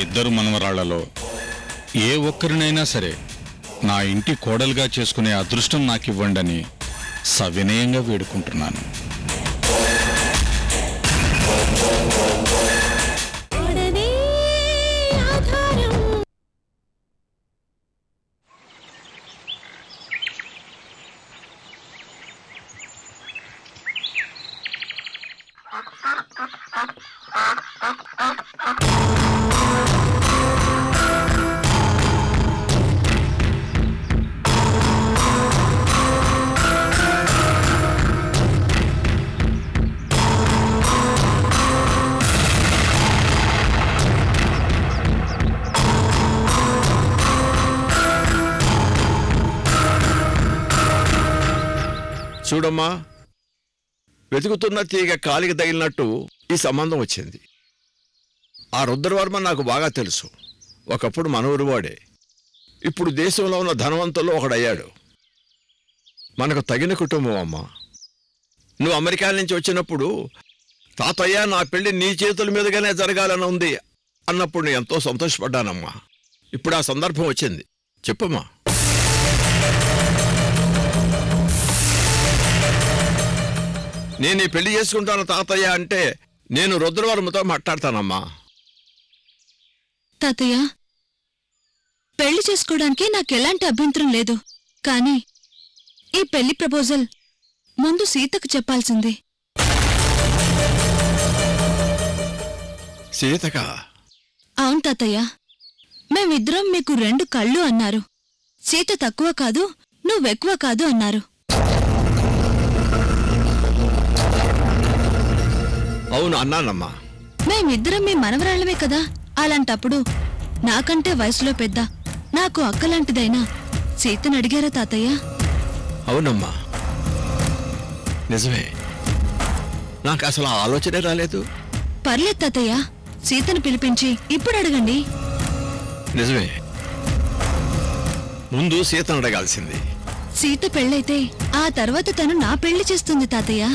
ఇద్దరు మనవరాళ్లలో ఏ ఒక్కరినైనా సరే నా ఇంటి కోడలుగా చేసుకునే అదృష్టం నాకివ్వండని సవినయంగా వేడుకుంటున్నాను. చూడమ్మా, వెతుకుతున్న తీగ కాలికి తగిలినట్టు ఈ సంబంధం వచ్చింది. ఆ రుద్రవర్మ నాకు బాగా తెలుసు. ఒకప్పుడు మన ఊరివాడే. ఇప్పుడు దేశంలో ఉన్న ధనవంతుల్లో ఒకడయ్యాడు. మనకు తగిన కుటుంబం అమ్మా. నువ్వు అమెరికా నుంచి వచ్చినప్పుడు తాతయ్య నా పెళ్లి నీ చేతుల మీదుగానే జరగాలని ఉంది అన్నప్పుడు నేను ఎంతో సంతోషపడ్డానమ్మా. ఇప్పుడు ఆ సందర్భం వచ్చింది. చెప్పమ్మా. నేను ఈ పెళ్లి చేసుకుంటాను తాతయ్య అంటే నేను రుద్రవర్మతో మాట్లాడతానమ్మా. తాతయ్య, పెళ్లి చేసుకోవడానికి నాకెలాంటి అభ్యంతరం లేదు. కానీ ఈ పెళ్లి ప్రపోజల్ ముందు సీతకు చెప్పాల్సింది. సీతక? అవును తాతయ్య, మేమిద్దరం మీకు 2 కళ్ళు అన్నారు. సీత తక్కువ కాదు, నువ్వెక్కువ కాదు అన్నారు. అవును అన్నానమ్మా. మేమిద్దరం మీ మనవరాళ్లమే కదా. అలాంటప్పుడు నాకంటే వయసులో పెద్ద, నాకు అక్కలాంటిదైనా సీతను అడిగారా తాతయ్య? అవునమ్మా, నిజమే. నాకు అసలు ఆలోచనే రాలేదు. పర్లేదు తాతయ్య, సీతను పిలిపించి ఇప్పుడు అడగండి. నిజమే, ముందు సీతను అడగాల్సింది. సీత పెళ్ళైతే ఆ తర్వాత తను నా పెళ్లి చేస్తుంది తాతయ్య.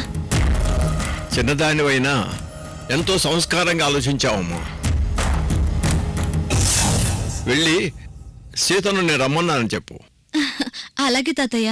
చిన్నదానివైనా ఎంతో సంస్కారంగా ఆలోచించావమ్మా. వెళ్ళి సీతను నేను రమ్మన్నానని చెప్పు. అలాగే తాతయ్య.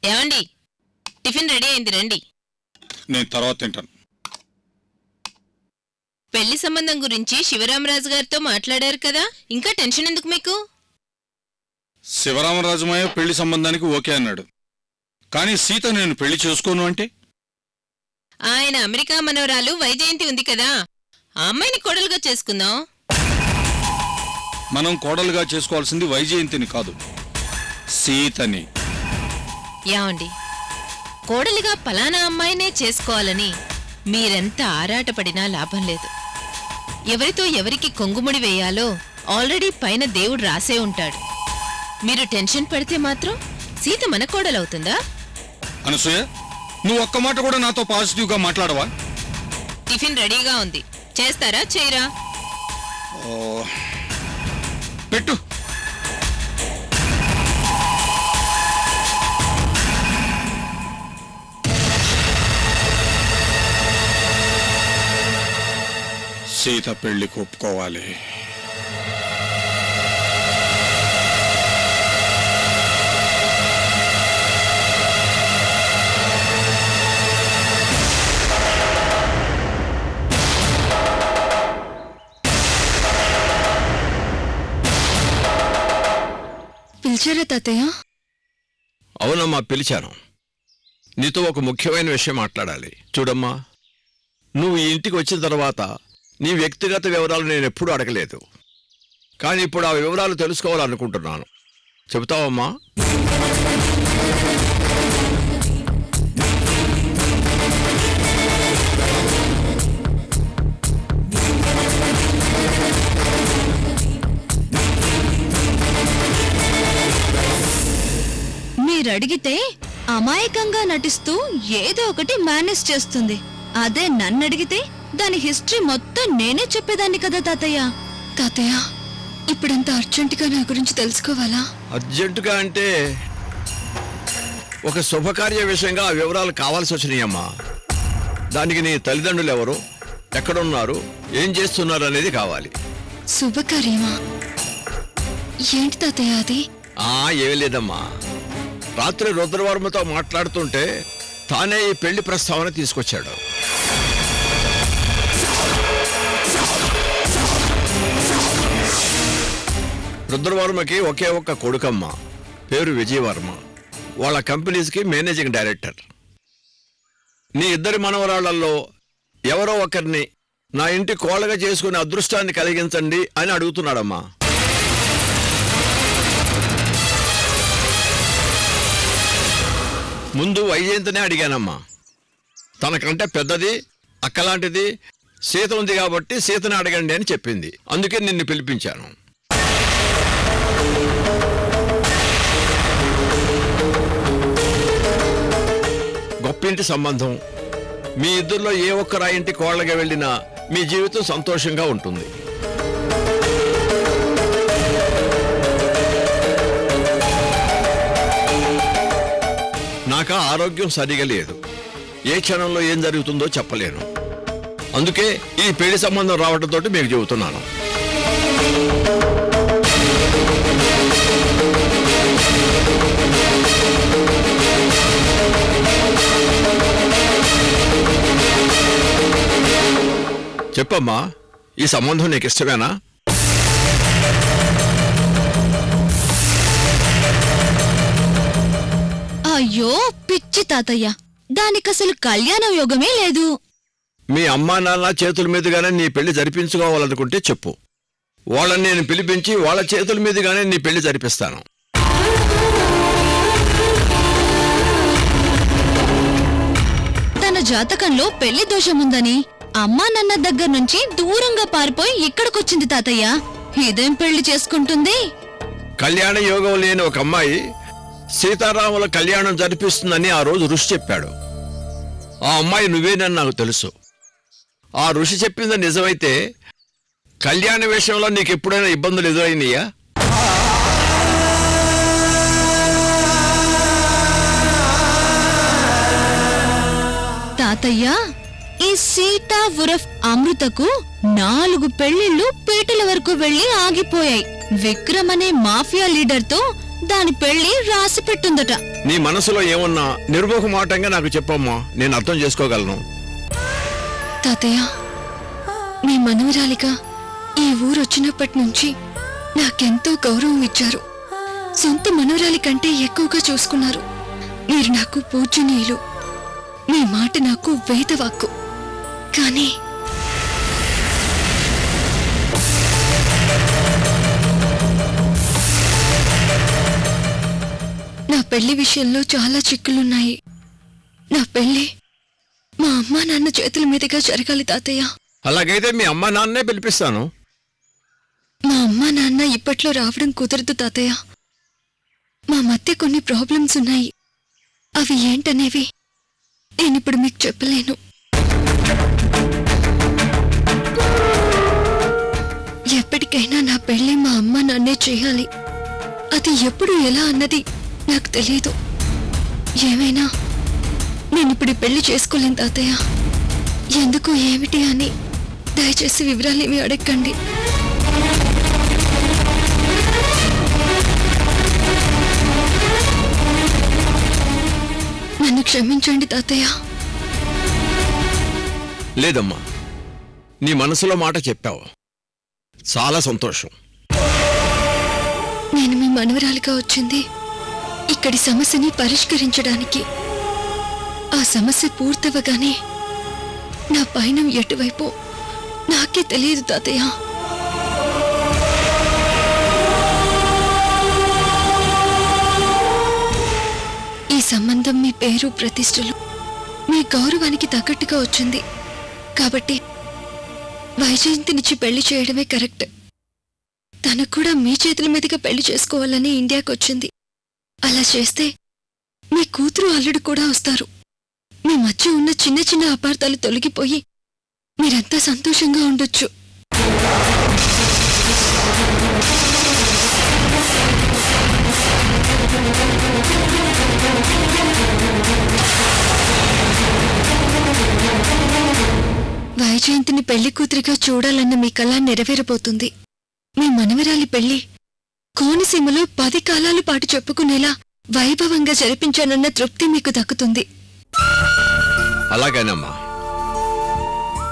ఏమండి, టిఫిన్ రెడీ అయింది, రండి. నేను తర్వాత తింటాను. పెళ్లి సంబంధం గురించి శివరామరాజు గారితో మాట్లాడారు కదా, ఇంకా టెన్షన్ ఎందుకు మీకు? శివరామరాజుమయ్య పెళ్లి సంబంధానికి ఓకే అన్నాడు. కానీ సీత నేను పెళ్లి చేసుకోను అంటే? ఆయన అమెరికా మనవరాలు వైజయంతి ఉంది కదా, ఆ అమ్మాయిని కోడలుగా చేసుకుందాం. మనం కోడలుగా చేసుకోవాల్సింది వైజయంతిని కాదు, సీతని. ఏమండి, కోడలిగా పలానా అమ్మాయినే చేసుకోవాలని మీరెంత ఆరాటపడినా లాభం లేదు. ఎవరితో ఎవరికి కొంగుముడి వేయాలో ఆల్రెడీ పైన దేవుడు రాసే ఉంటాడు. మీరు టెన్షన్ పడితే మాత్రం సీత మన కోడలవుతుందా? అనసూయ, నువ్వు ఒక్క మాట కూడా నాతో పాజిటివ్గా మాట్లాడవా? టిఫిన్ రెడీగా ఉంది, చేస్తారా చేయరా? పెట్టు. సీత పెళ్లికి ఒప్పుకోవాలి. పిలిచారా తాతయ్య? అవునమ్మా, పిలిచాను. నీతో ఒక ముఖ్యమైన విషయం మాట్లాడాలి. చూడమ్మా, నువ్వు ఈ ఇంటికి వచ్చిన తర్వాత నీ వ్యక్తిగత వివరాలు నేను ఎప్పుడూ అడగలేదు. కానీ ఇప్పుడు ఆ వివరాలు తెలుసుకోవాలనుకుంటున్నాను. చెబుతావమ్మా? మీరడిగితే అమాయకంగా నటిస్తూ ఏదో ఒకటి మేనేజ్ చేస్తుంది. అదే నన్నడిగితే దాని హిస్టరీ మొత్తం నేనే చెప్పేదాన్ని కదా తాతయ్య. తాతయ్య, ఇప్పుడంత అర్జెంటుగా నా గురించి తెలుసుకోవాలా? అర్జెంటుగా అంటే ఒక శుభకార్య విషయంగా ఆ వివరాలు కావాల్సి వచ్చినాయమ్మా. దానికి నీ తల్లిదండ్రులు ఎవరు, ఎక్కడున్నారు, ఏం చేస్తున్నారు అనేది కావాలి. శుభకార్యమా? ఏంటి తాతయ్య అది? ఏమీ లేదమ్మా, రాత్రి రుద్రవర్మతో మాట్లాడుతుంటే తానే ఈ పెళ్లి ప్రస్తావన తీసుకొచ్చాడు. రుద్రవర్మకి ఒకే ఒక్క కొడుకమ్మ, పేరు విజయవర్మ. వాళ్ళ కంపెనీస్కి మేనేజింగ్ డైరెక్టర్. నీ ఇద్దరి మనవరాళ్లలో ఎవరో ఒకరిని నా ఇంటి కోళ్ళగా చేసుకునే అదృష్టాన్ని కలిగించండి అని అడుగుతున్నాడమ్మా. ముందు వైజయంతినే అడిగానమ్మా. తనకంటే పెద్దది, అక్కలాంటిది సీత ఉంది కాబట్టి సీతని అడగండి అని చెప్పింది. అందుకే నిన్ను పిలిపించాను. గొప్పింటి సంబంధం. మీ ఇద్దరిలో ఏ ఒక్కరు ఆ ఇంటి కోళ్ళగా వెళ్ళినా మీ జీవితం సంతోషంగా ఉంటుంది. నాకు ఆరోగ్యం సరిగా లేదు. ఏ క్షణంలో ఏం జరుగుతుందో చెప్పలేను. అందుకే ఈ పెళ్లి సంబంధం రావడంతో మీకు చెబుతున్నాను. చెప్పమ్మా, ఈ సంబంధం నీకు ఇష్టమేనా? అయ్యో పిచ్చి తాతయ్య, దానికసలు కళ్యాణ యోగమే లేదు. మీ అమ్మా నాన్న చేతుల మీదుగానే నీ పెళ్లి జరిపించుకోవాలనుకుంటే చెప్పు. వాళ్ళని నేను పిలిపించి వాళ్ళ చేతుల మీదుగానే నీ పెళ్లి జరిపిస్తాను. తన జాతకంలో పెళ్లి దోషముందని అమ్మా నాన్న దగ్గర నుంచి దూరంగా పారిపోయి ఇక్కడికొచ్చింది తాతయ్య. ఇదేం పెళ్లి చేసుకుంటుంది? కళ్యాణ యోగం లేని ఒక అమ్మాయి సీతారాముల కళ్యాణం జరిపిస్తుందని ఆ రోజు ఋషి చెప్పాడు. ఆ అమ్మాయి నువ్వేనని నాకు తెలుసు. ఆ ఋషి చెప్పింది నిజమైతే కళ్యాణ విషయంలో నీకు ఎప్పుడైనా ఇబ్బందులు ఎదురైనయా? తాతయ్య, ఈ సీత ఉరఫ్ అమృతకు 4 పెళ్లిళ్లు పీటల వరకు వెళ్లి ఆగిపోయాయి. విక్రమ్ అనే మాఫియా లీడర్తో దాని పెళ్లి రాసి పెట్టుందట. నీ మనసులో ఏమన్నా నిర్మోహమాటంగా నాకు చెప్పమ్మా, నేను అర్థం చేసుకోగలను. తాతయ్య, మీ మనవరాలిగా ఈ ఊరొచ్చినప్పటి నుంచి నాకెంతో గౌరవం ఇచ్చారు. సొంత మనవరాలి కంటే ఎక్కువగా చూసుకున్నారు. మీరు నాకు పూజనీయులు. మీ మాట నాకు వేదవాక్కు. కానీ నా పెళ్లి విషయంలో చాలా చిక్కులున్నాయి. నా పెళ్లి మా అమ్మా నాన్న చేతుల మీదుగా జరగాలి తాతయ్య. అలాగైతే మీ అమ్మా నాన్నే పిలిపిస్తాను. మా అమ్మా నాన్న ఇప్పట్లో రావడం కుదరదు తాతయ్య. మా మధ్య కొన్ని ప్రాబ్లమ్స్ ఉన్నాయి. అవి ఏంటనేవి నేనిప్పుడు మీకు చెప్పలేను. ఎప్పటికైనా నా పెళ్లి మా అమ్మా నాన్నే చేయాలి. అది ఎప్పుడు ఎలా అన్నది నాకు తెలియదు. ఏమైనా నేనిప్పుడు పెళ్లి చేసుకోలేను తాతయ్య. ఎందుకు ఏమిటి అని దయచేసి వివరాలేమి అడగండి. నన్ను క్షమించండి తాతయ్య. లేదమ్మా, నీ మనసులో మాట చెప్పావు. చాలా సంతోషం. నేను మీ మనవరాలిగా వచ్చింది ఇక్కడి సమస్యని పరిష్కరించడానికి. ఆ సమస్య పూర్తవగానే నా పయనం ఎటువైపు నాకే తెలియదు తాతయ్య. ఈ సంబంధం మీ పేరు ప్రతిష్టలు మీ గౌరవానికి తగ్గట్టుగా వచ్చింది కాబట్టి వైజయంతినిచ్చి పెళ్లి చేయడమే కరెక్ట్. తనకు కూడా మీ చేతుల మీదుగా పెళ్లి చేసుకోవాలని ఇండియాకి వచ్చింది. అలా చేస్తే మీ కూతురు అల్లుడు కూడా వస్తారు. మీ మధ్య ఉన్న చిన్న చిన్న అపార్థాలు తొలగిపోయి మీరంతా సంతోషంగా ఉండొచ్చు. వైజయంతిని పెళ్లి కూతురిగా చూడాలన్న మీ కళ నెరవేరబోతుంది. మీ మనవరాలి పెళ్లి కోనసీమలో 10 కాలాల పాటు చెప్పుకునేలా వైభవంగా జరిపించానన్న తృప్తి మీకు దక్కుతుంది. అలాగేనమ్మా,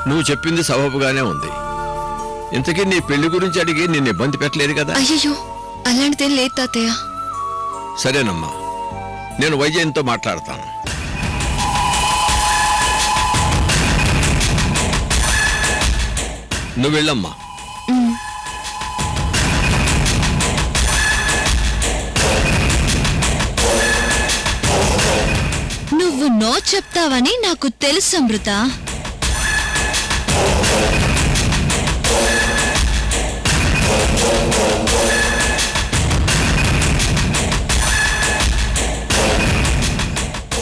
నువ్వు చెప్పింది సబబుగానే ఉంది. ఇంతకీ నీ పెళ్లి గురించి అడిగి నిన్ను ఇబ్బంది పెట్టలేదు కదా? అయ్యో, అలాంటిదేం లేదు తాతయ్య. సరేనమ్మా, నేను వైజయంతితో మాట్లాడతాను. నువ్వు వెళ్ళమ్మా. నువ్వు నో చెప్తావని నాకు తెలుసు అమృత.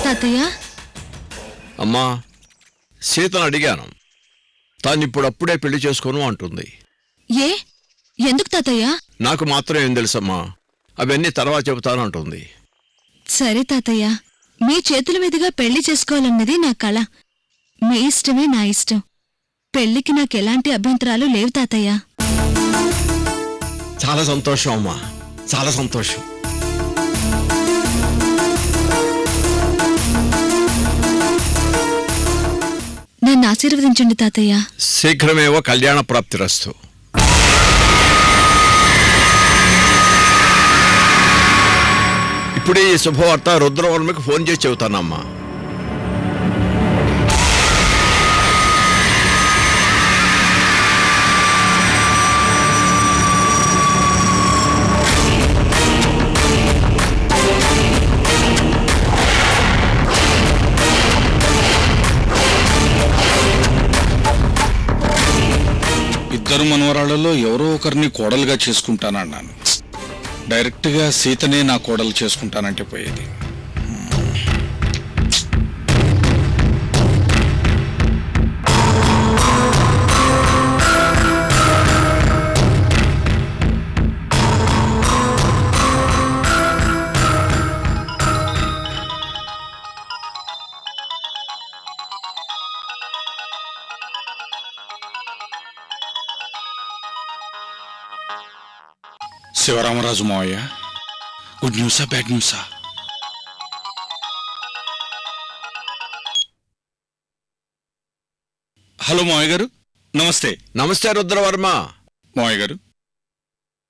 తాతయ్య. అమ్మా, సీతను అడిగాను. తానిప్పుడప్పుడే పెళ్లి చేసుకోను అంటుంది. ఏ ఎందుకు తాతయ్య? నాకు మాత్రం ఏం తెలుసమ్మా, అవన్నీ తర్వాత చెబుతాను అంటుంది. సరే తాతయ్య, మీ చేతుల మీదుగా పెళ్లి చేసుకోవాలన్నది నా కళ. మీ ఇష్టమే నా ఇష్టం. పెళ్లికి నాకెలాంటి అభ్యంతరాలు లేవు తాతయ్య. చాలా సంతోషం అమ్మా, చాలా సంతోషం. నన్ను ఆశీర్వదించండి తాతయ్య. శీఘ్రమేవో కళ్యాణ ప్రాప్తిరస్తు. ఇప్పుడే ఈ శుభవార్త రుద్రవర్మకి ఫోన్ చేసి చెబుతానమ్మా. ఇద్దరు మనవరాళ్లలో ఎవరో ఒకరిని కోడలుగా చేసుకుంటానన్నాను. డైరెక్ట్గా సీతనే నా కోడలు చేసుకుంటానంటే పోయేది. శివరామరాజు మావయ్య, గుడ్ న్యూసా బ్యాడ్ న్యూసా? హలో మావయ్య గారు, నమస్తే. నమస్తే రుద్రవర్మ. మావయ్య గారు,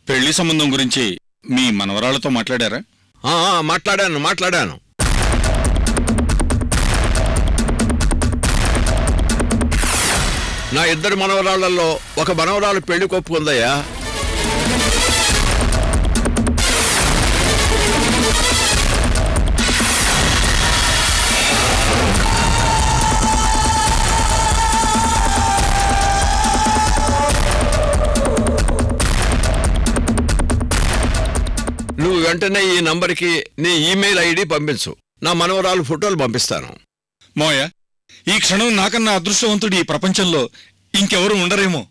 పెళ్లి సంబంధం గురించి మీ మనవరాళ్లతో మాట్లాడారా? మాట్లాడాను. నా ఇద్దరు మనవరాళ్లలో ఒక మనవరాలు పెళ్లి కొప్పుకుందయ్యా. నువ్వు వెంటనే ఈ నంబర్కి నీ ఈమెయిల్ ఐడి పంపించు. నా మనవరాలు ఫోటోలు పంపిస్తాను. మావయ్య, ఈ క్షణం నాకన్నా అదృష్టవంతుడు ఈ ప్రపంచంలో ఇంకెవరు ఉండరేమో.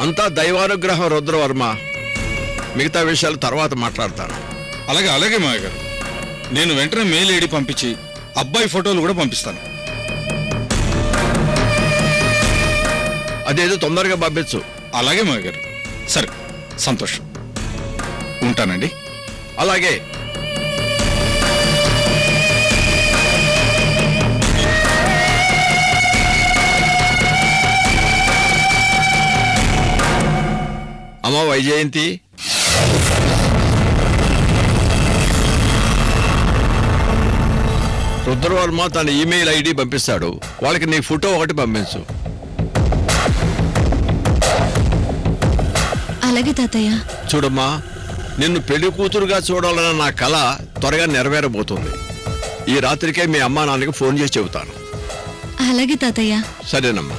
అంతా దైవానుగ్రహం రుద్రవర్మ. మిగతా విషయాలు తర్వాత మాట్లాడతాను. అలాగే మావయ్య గారు, నేను వెంటనే మెయిల్ ఐడి పంపించి అబ్బాయి ఫోటోలు కూడా పంపిస్తాను. అదేదో తొందరగా పంపించు. అలాగే మావయ్య గారు. సరే, సంతోషం. ఉంటానండి. అలాగే. అమ్మ వైజయంతి, రుద్రవర్మ తన ఈమెయిల్ ఐడి పంపిస్తాడు. వాళ్ళకి నీ ఫోటో ఒకటి పంపించు. అలాగే తాతయ్య. చూడమ్మా, నిన్ను పెళ్లి కూతురుగా చూడాలన్న నా కల త్వరగా నెరవేరబోతుంది. ఈ రాత్రికే మీ అమ్మా నాన్నకి ఫోన్ చేసి చెబుతాను. అలాగే తాతయ్య. సరేనమ్మా.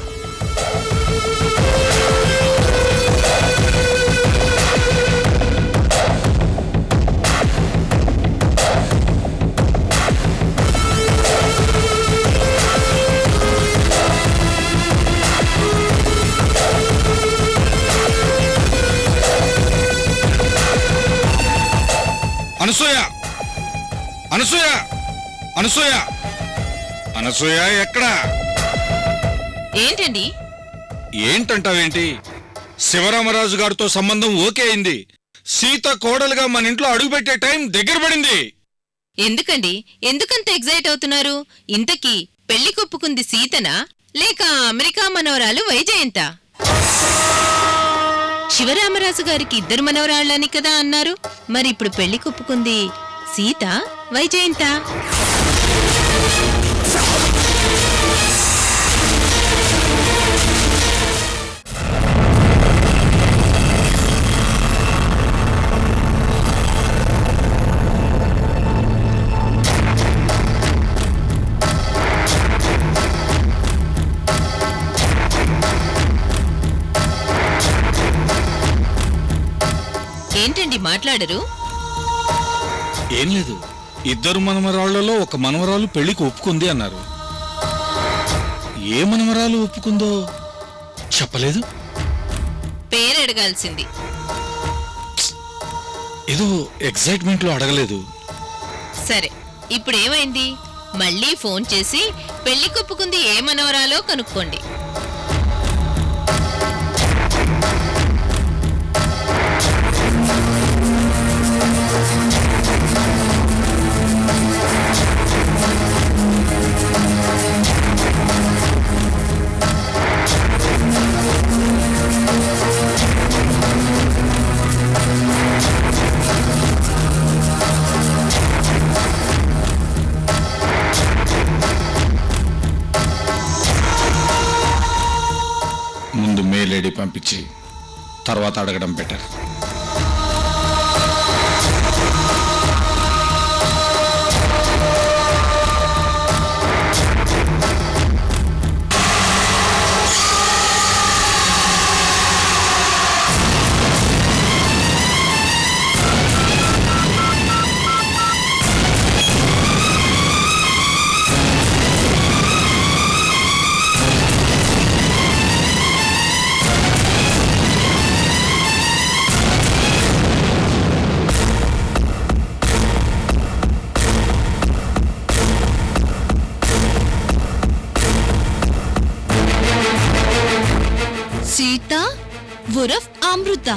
అనసూయ, అనసూయ, అనసూయ, అనసూయ ఎక్కడా? ఏంటండి? ఏంటంటావేంటి? శివరామరాజు గారితో సంబంధం ఓకే అయింది. సీత కోడలుగా మన ఇంట్లో అడుగుపెట్టే టైం దగ్గర పడింది. ఎందుకండి ఎందుకంత ఎగ్జైట్ అవుతున్నారు? ఇంతకీ పెళ్లి కొప్పుకుంది సీతనా లేక అమెరికా మనవరాలు వైజయంత? శివరామరాజు గారికి 2 మనవరాళ్ళని కదా అన్నారు. మరి ఇప్పుడు పెళ్లి కొప్పుకుంది సీత వైజయంత? ఏంటండి మాట్లాడరు? ఏం లేదు, 2 మనవరాళ్లలో ఒక మనవరాలు పెళ్లికి ఒప్పుకుంది అన్నారు. ఏ మనవరాలు ఒప్పుకుందో చెప్పలేదు. పేరు అడగాల్సింది. ఏదో ఎక్సైట్మెంట్ లో అడగలేదు. సరే, ఇప్పుడేమైంది? మళ్ళీ ఫోన్ చేసి పెళ్లి కొప్పుకుంది ఏ మనవరాలో కనుక్కోండి. ముందు మెయిల్ ఐడి పంపించి తర్వాత అడగడం బెటర్. సీత ఉరఫ్ అమృత,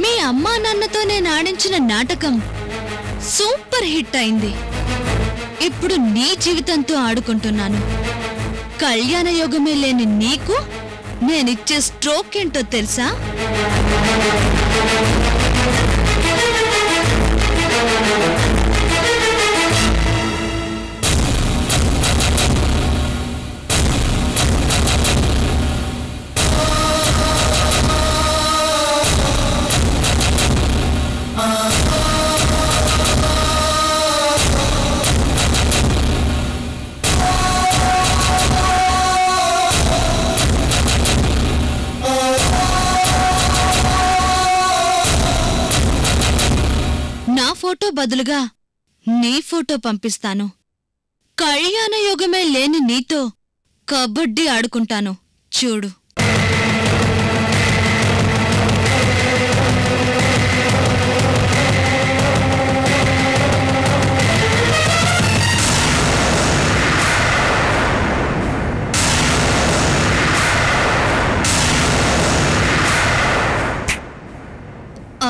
మీ అమ్మా నాన్నతో నేను ఆడించిన నాటకం సూపర్ హిట్ అయింది. ఇప్పుడు నీ జీవితంతో ఆడుకుంటున్నాను. కళ్యాణ యోగమే లేని నీకు నేనిచ్చే స్ట్రోక్ ఏంటో తెలుసా? నా ఫోటో బదులుగా నీ ఫోటో పంపిస్తాను. కళ్యాణ యోగమే లేని నీతో కబడ్డీ ఆడుకుంటాను చూడు.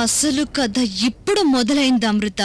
అసలు కథ ఇప్పుడు మొదలైంది అమృత.